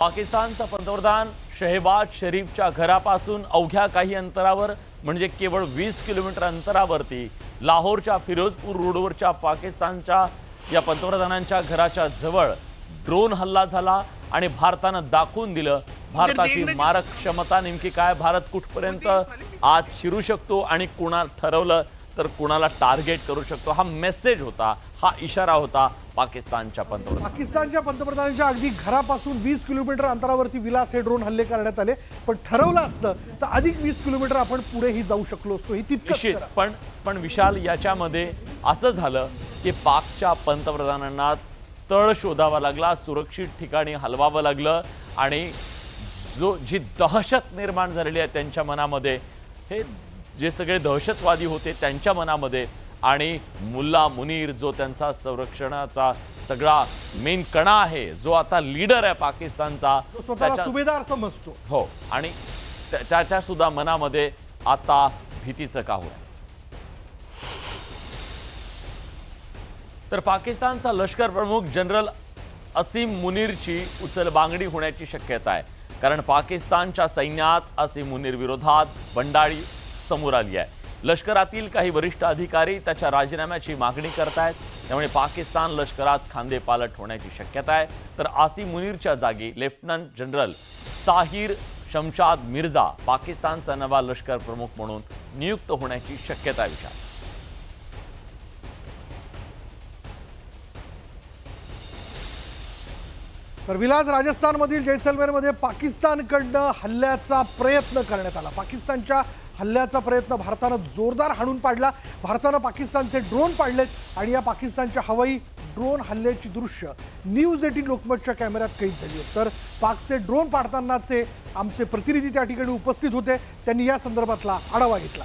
पाकिस्तानचा पंतप्रधान शहबाज शरीफच्या घरापासून अवघ्या काही अंतरावर म्हणजे केवळ 20 किलोमीटर अंतरावरती लाहोरच्या फिरोजपूर रोडवरच्या पाकिस्तानच्या या पंतप्रधानांच्या घराच्या जवळ ड्रोन हल्ला झाला आणि भारतानं दाखवून दिलं भारताची मारक क्षमता नेमकी काय, भारत कुठपर्यंत आज शिरू शकतो आणि कुणा ठरवलं तर कुणाला टार्गेट करू शकतो, हा मेसेज होता, हा इशारा होता पाकिस्तानच्या पंतप्रधानांच्या अगदी घरापासून 20 किलोमीटर अंतरावरती विलास हे ड्रोन हल्ले करण्यात आले। पण ठरवलं असतं तर अधिक 20 किलोमीटर आपण पुढेही जाऊ शकलो असतो, ही तितकंच पण विशाल याच्यामध्ये असं झालं की पाकच्या पंतप्रधानांना तळ शोधावा लागला, सुरक्षित ठिकाणी हलवावं लागलं आणि जी दहशत निर्माण झालेली आहे त्यांच्या मनामध्ये, हे जे सगळे दहशतवादी होते त्यांच्या मनामध्ये आणि मुल्ला मुनीर जो त्यांचा संरक्षणाचा सगळा मेन कणा आहे, जो आता लीडर आहे पाकिस्तानचा, स्वतःला सुभेदार समजतो, हो, आणि त्याच्या सुद्धा मनामध्ये आता भीतीचं काहूर आहे। तर पाकिस्तानचा लष्कर प्रमुख जनरल असीम मुनीरची उचलबांगडी होण्याची शक्यता आहे, कारण पाकिस्तानच्या सैन्यात असीम मुनीर विरोधात बंडाळी समोर आली आहे। लष्करातील काही वरिष्ठ अधिकारी त्याच्या राजीनाम्याची मागणी करतायत, त्यामुळे पाकिस्तान लष्करात खांदेपालट होण्याची शक्यता आहे। तर आसिम मुनीरच्या जागी लेफ्टनंट जनरल साहिर शमशाद मिर्झा पाकिस्तानचा नवा लष्कर प्रमुख म्हणून नियुक्त होण्याची शक्यता आहे। विचार तर विलास, राजस्थानमधील जैसलमेरमध्ये पाकिस्तानकडनं हल्ल्याचा प्रयत्न करण्यात आला। पाकिस्तानच्या हल्ल्याचा प्रयत्न भारतानं जोरदार हाणून पाडला। भारतानं पाकिस्तानचे ड्रोन पाडलेत आणि या पाकिस्तानच्या हवाई ड्रोन हल्ल्याची दृश्य न्यूज 18 लोकमतच्या कॅमेऱ्यात कैद झाली आहेत। तर पाकचे ड्रोन पाडतानाचे आमचे प्रतिनिधी त्या ठिकाणी उपस्थित होते, त्यांनी या संदर्भातला आढावा घेतला।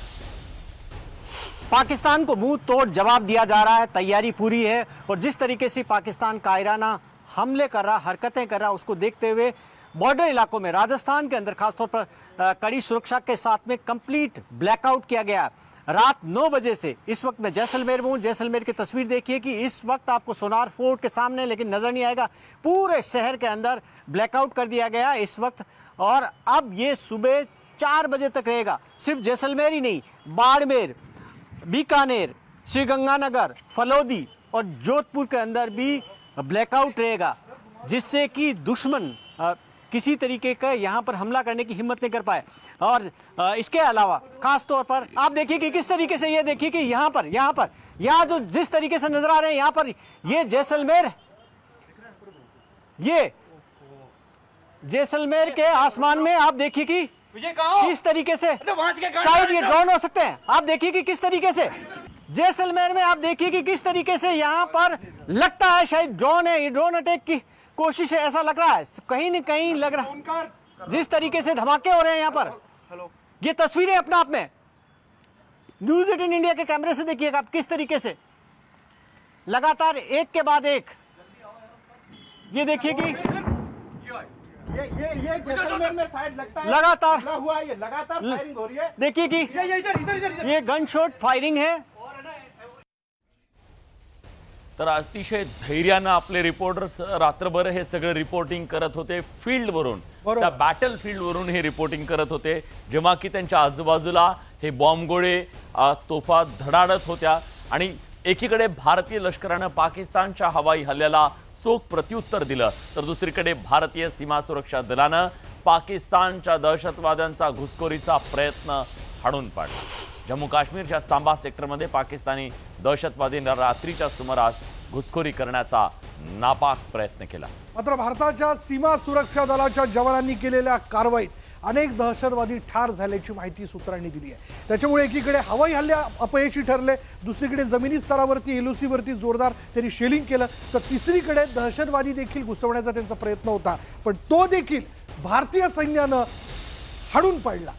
पाकिस्तान को मुंह तोड़ जवाब दिया जा रहा है, तैयारी पूरी है और जिस तरीके से पाकिस्तान कायराना हमले कर रहा, हरकतें कर रहा, उसको देखते हुए बॉर्डर इलाकों में राजस्थान के अंदर खासतौर पर कड़ी सुरक्षा के साथ में कंप्लीट ब्लैकआउट किया गया। रात 9 बजे से इस वक्त मैं जैसलमेर में हूँ। जैसलमेर की तस्वीर देखिए कि इस वक्त आपको सोनार फोर्ट के सामने लेकिन नजर नहीं आएगा, पूरे शहर के अंदर ब्लैकआउट कर दिया गया इस वक्त। और अब ये सुबह 4 बजे तक रहेगा। सिर्फ जैसलमेर ही नहीं, बाड़मेर, बीकानेर, श्रीगंगानगर, फलौदी और जोधपुर के अंदर भी ब्लैकआउट रहेगा, जिससे कि दुश्मन किसी तरीके का यहाँ पर हमला करने की हिम्मत नहीं कर पाए। और इसके अलावा खास तौर पर आप देखिए कि किस तरीके से, ये देखिए कि यहाँ जो जिस तरीके से नजर आ रहे हैं, यहाँ पर ये जैसलमेर, ये जैसलमेर के आसमान में आप देखिए कि किस तरीके से, शायद ये ड्रोन हो सकते हैं। आप देखिए कि किस तरीके से जैसलमेर में, आप देखिए कि किस तरीके से यहाँ पर लगता है शायद ड्रोन है, ये ड्रोन अटैक की कोशिश है, ऐसा लग रहा है, कहीं न कहीं लग रहा है। जिस तरीके से धमाके हो रहे हैं यहाँ पर, ये तस्वीरें अपने आप में न्यूज 18 इंडिया के कैमरे से देखिएगा आप किस तरीके से लगातार एक के बाद एक, ये देखिए कि ये जैसलमेर में शायद लगता है लगातार हुआ, ये लगातार फायरिंग हो रही है। देखिए कि इधर ये गन शॉट फायरिंग है। तर अतिशय धैर्यानं आपले रिपोर्टर्स रात्रभर हे सगळं रिपोर्टिंग करत होते फील्डवरून, त्या बॅटल फील्डवरून हे रिपोर्टिंग करत होते, जेव्हा की त्यांच्या आजूबाजूला हे बॉम्बगोळे तोफा धडाडत होत्या आणि एकीकडे भारतीय लष्करानं पाकिस्तानच्या हवाई हल्ल्याला चोख प्रत्युत्तर दिलं, तर दुसरीकडे भारतीय सीमा सुरक्षा दलानं पाकिस्तानच्या दहशतवाद्यांचा घुसखोरीचा प्रयत्न हाणून पाडला। जम्मू काश्मीरच्या सांबा सेक्टरमध्ये पाकिस्तानी दहशतवादींना रात्रीच्या सुमारास घुसखोरी करण्याचा नापाक प्रयत्न केला। मात्र भारताच्या सीमा सुरक्षा दलाच्या जवानांनी केलेल्या कारवाईत अनेक दहशतवादी ठार झाल्याची माहिती सूत्रांनी दिली आहे। त्याच्यामुळे एकीकडे हवाई हल्ले अपयशी ठरले, दुसरीकडे जमिनी स्तरावरती LOC वरती जोरदार त्यांनी शेलिंग केलं, तर तिसरीकडे दहशतवादी देखील घुसवण्याचा त्यांचा प्रयत्न होता, पण तो देखील भारतीय सैन्यानं हाणून पाडला।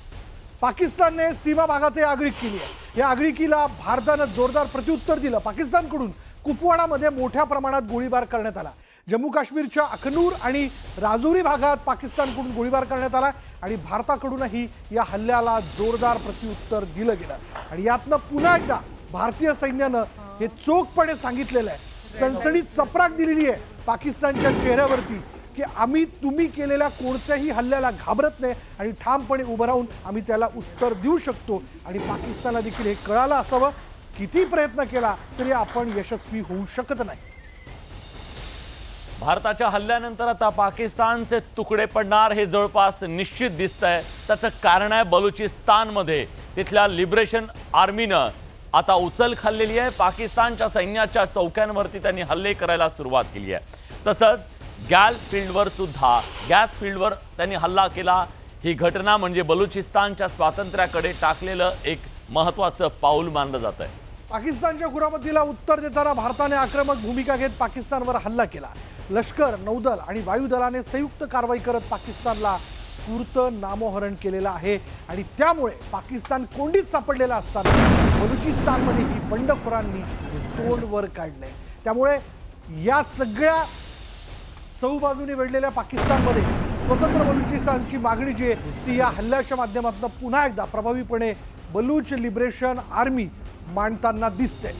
पाकिस्तानने सीमा भागात आगळीक केली आहे। या आगळीकीला भारतानं जोरदार प्रत्युत्तर दिलं। पाकिस्तानकडून कुपवाडामध्ये मोठ्या प्रमाणात गोळीबार करण्यात आला। जम्मू काश्मीरच्या अखनूर आणि राजौरी भागात पाकिस्तानकडून गोळीबार करण्यात आला आणि भारताकडूनही या हल्ल्याला जोरदार प्रत्युत्तर दिलं गेलं। आणि यातनं पुन्हा एकदा भारतीय सैन्यानं हे चोखपणे सांगितलेलं आहे, सनसनीत चपराक दिलेली आहे पाकिस्तानच्या चेहऱ्यावरती की आम्ही तुम्ही केलेल्या कोणत्याही हल्ल्याला घाबरत नाही आणि ठामपणे उभं राहून आम्ही त्याला उत्तर देऊ शकतो आणि पाकिस्तानला देखील हे कळालं असावं. किती प्रयत्न केला तरी आपण यशस्वी होऊ शकत नाही. भारताच्या हल्ल्यानंतर आता पाकिस्तानचे तुकडे पडणार हे जवळपास निश्चित दिसतंय. त्याचं कारण आहे बलुचिस्तानमध्ये तिथल्या लिबरेशन आर्मीनं आता उचल खाल्लेली आहे. पाकिस्तानच्या सैन्याच्या चौक्यांवरती त्यांनी हल्ले करायला सुरुवात केली आहे. तसंच गॅस फील्डवर त्यांनी हल्ला केला. ही घटना म्हणजे बलुचिस्तानच्या स्वातंत्र्याकडे टाकलेलं एक महत्त्वाचं पाऊल मानलं जात आहे. पाकिस्तानच्या कुरापतीला उत्तर देताना भारताने आक्रमक भूमिका घेत पाकिस्तानवर हल्ला केला. लष्कर, नौदल आणि वायुदलाने संयुक्त कारवाई करत पाकिस्तानला पूर्त नामोहरण केलेलं आहे आणि त्यामुळे पाकिस्तान कोंडीत सापडलेला असताना बलुचिस्तानमध्ये ही बंडखोरांनी तोंड वर काढलंय. त्यामुळे या सगळ्या चहूबाजूने वेढलेल्या पाकिस्तानमध्ये स्वतंत्र बलुचिस्तानची मागणी जी आहे ती या हल्ल्याच्या माध्यमातून पुन्हा एकदा प्रभावीपणे बलूच लिबरेशन आर्मी मांडताना दिसते.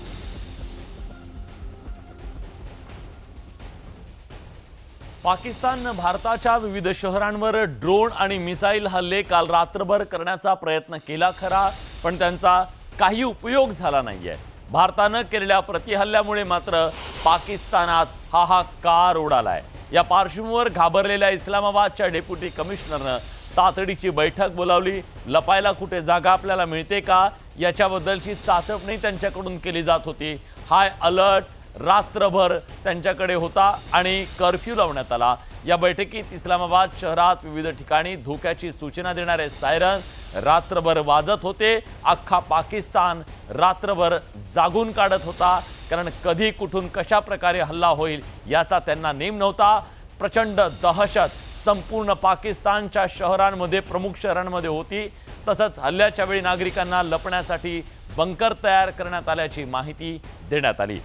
पाकिस्ताननं भारताच्या विविध शहरांवर ड्रोन आणि मिसाईल हल्ले काल रात्रभर करण्याचा प्रयत्न केला खरा, पण त्यांचा काही उपयोग झाला नाहीये. भारतानं केलेल्या प्रतिहल्ल्यामुळे मात्र पाकिस्तानात हाहाकार उडालाय. या पार्श्वभूमीवर घाबरलेल्या इस्लामाबादच्या डेप्युटी कमिशनरनं तातडीची बैठक बोलावली. लपायला कुठे जागा आपल्याला मिळते का याच्याबद्दलची चाचपणी त्यांच्याकडून केली जात होती. हाय अलर्ट रात्रभर त्यांच्याकडे होता आणि कर्फ्यू लावण्यात आला. या बैठकीत इस्लामाबाद शहरात विविध ठिकाणी धोक्याची सूचना देणारे सायरन रात्रभर वाजत होते. अख्खा पाकिस्तान रात्रभर जागून काढत होता, कारण कधी कुठून कशा प्रकारे हल्ला होईल याचा त्यांना नेम नव्हता. प्रचंड दहशत संपूर्ण पाकिस्तानच्या शहरांमध्ये, प्रमुख शहरांमध्ये होती. तसंच हल्ल्याच्या वेळी नागरिकांना लपण्यासाठी बंकर तयार करण्यात आल्याची माहिती देण्यात आली.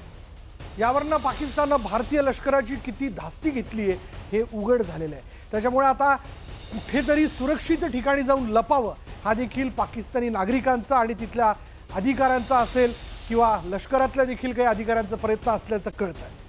यावरनं पाकिस्ताननं भारतीय लष्कराची किती धास्ती घेतली आहे हे उघड झालेलं आहे. त्याच्यामुळे आता कुठेतरी सुरक्षित ठिकाणी जाऊन लपावं हा देखील पाकिस्तानी नागरिकांचा आणि तिथल्या अधिकाऱ्यांचा असेल किंवा लष्करातल्या देखील काही अधिकाऱ्यांचा प्रयत्न असल्याचं कळतं आहे.